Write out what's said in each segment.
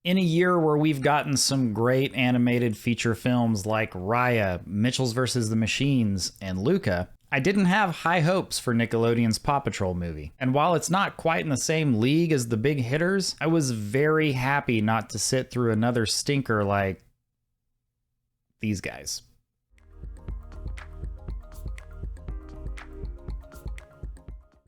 In a year where we've gotten some great animated feature films like Raya, Mitchell's vs. the Machines, and Luca, I didn't have high hopes for Nickelodeon's Paw Patrol movie. And while it's not quite in the same league as the big hitters, I was very happy not to sit through another stinker like these guys.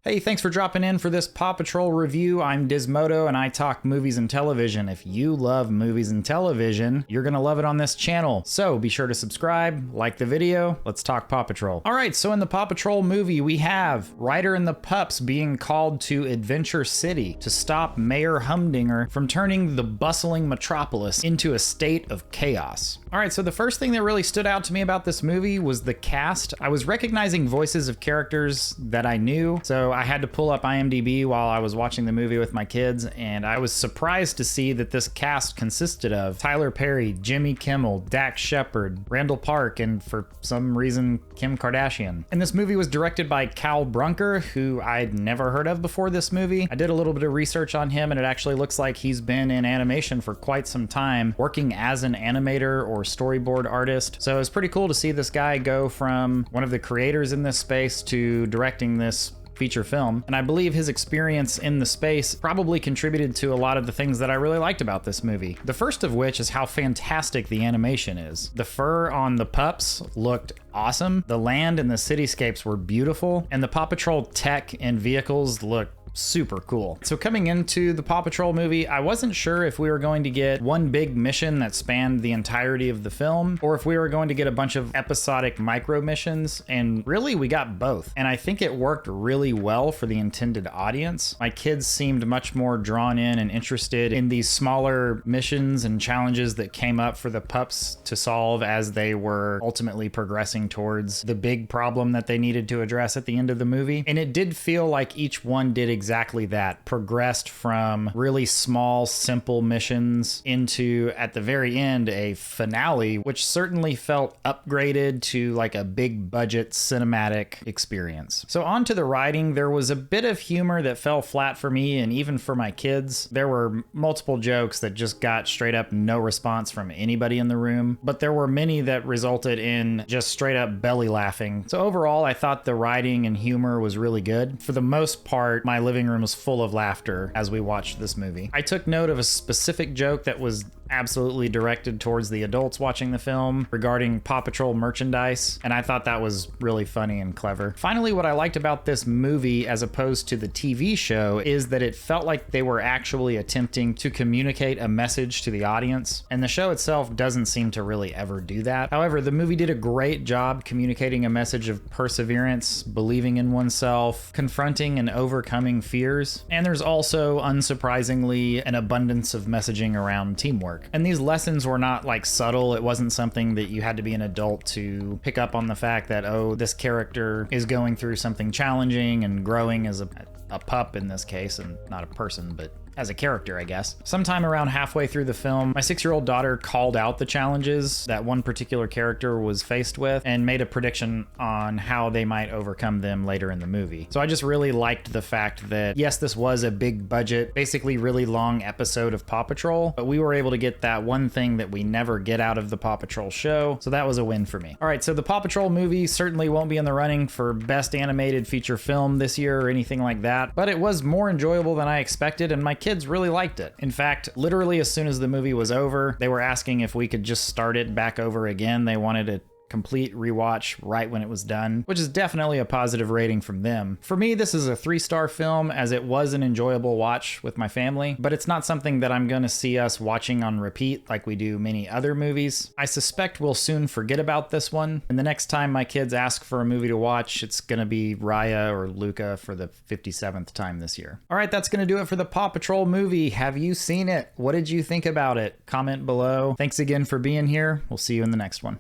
Hey, thanks for dropping in for this Paw Patrol review. I'm Dismoto and I talk movies and television. If you love movies and television, you're gonna love it on this channel. So be sure to subscribe, like the video, let's talk Paw Patrol. All right, so in the Paw Patrol movie, we have Ryder and the pups being called to Adventure City to stop Mayor Humdinger from turning the bustling metropolis into a state of chaos. All right, so the first thing that really stood out to me about this movie was the cast. I was recognizing voices of characters that I knew, so I had to pull up IMDb while I was watching the movie with my kids, and I was surprised to see that this cast consisted of Tyler Perry, Jimmy Kimmel, Dax Shepard, Randall Park, and for some reason, Kim Kardashian. And this movie was directed by Cal Brunker, who I'd never heard of before this movie. I did a little bit of research on him, and it actually looks like he's been in animation for quite some time, working as an animator or storyboard artist. So it's pretty cool to see this guy go from one of the creators in this space to directing this feature film, and I believe his experience in the space probably contributed to a lot of the things that I really liked about this movie. The first of which is how fantastic the animation is. The fur on the pups looked awesome, the land and the cityscapes were beautiful, and the Paw Patrol tech and vehicles looked super cool. So coming into the Paw Patrol movie, I wasn't sure if we were going to get one big mission that spanned the entirety of the film, or if we were going to get a bunch of episodic micro missions, and really we got both. And I think it worked really well for the intended audience. My kids seemed much more drawn in and interested in these smaller missions and challenges that came up for the pups to solve as they were ultimately progressing towards the big problem that they needed to address at the end of the movie. And it did feel like each one did exactly that, progressed from really small, simple missions into, at the very end, a finale, which certainly felt upgraded to like a big budget cinematic experience. So on to the writing, there was a bit of humor that fell flat for me and even for my kids. There were multiple jokes that just got straight up no response from anybody in the room, but there were many that resulted in just straight up belly laughing. So overall, I thought the writing and humor was really good. For the most part, my living room was full of laughter as we watched this movie. I took note of a specific joke that was absolutely directed towards the adults watching the film regarding Paw Patrol merchandise, and I thought that was really funny and clever. Finally, what I liked about this movie as opposed to the TV show is that it felt like they were actually attempting to communicate a message to the audience, and the show itself doesn't seem to really ever do that. However, the movie did a great job communicating a message of perseverance, believing in oneself, confronting and overcoming fears, and there's also, unsurprisingly, an abundance of messaging around teamwork. And these lessons were not like subtle. It wasn't something that you had to be an adult to pick up on the fact that, oh, this character is going through something challenging and growing as a pup in this case, and not a person, but as a character, I guess. Sometime around halfway through the film, my 6-year-old daughter called out the challenges that one particular character was faced with and made a prediction on how they might overcome them later in the movie. So I just really liked the fact that, yes, this was a big budget, basically really long episode of Paw Patrol, but we were able to get that one thing that we never get out of the Paw Patrol show, so that was a win for me. All right, so the Paw Patrol movie certainly won't be in the running for Best Animated Feature Film this year or anything like that, but it was more enjoyable than I expected, and my kids really liked it. In fact, literally as soon as the movie was over, they were asking if we could just start it back over again. They wanted a complete rewatch right when it was done, which is definitely a positive rating from them. For me, this is a 3-star film as it was an enjoyable watch with my family, but it's not something that I'm gonna see us watching on repeat like we do many other movies. I suspect we'll soon forget about this one, and the next time my kids ask for a movie to watch, it's gonna be Raya or Luca for the 57th time this year. All right, that's gonna do it for the Paw Patrol movie. Have you seen it? What did you think about it? Comment below. Thanks again for being here. We'll see you in the next one.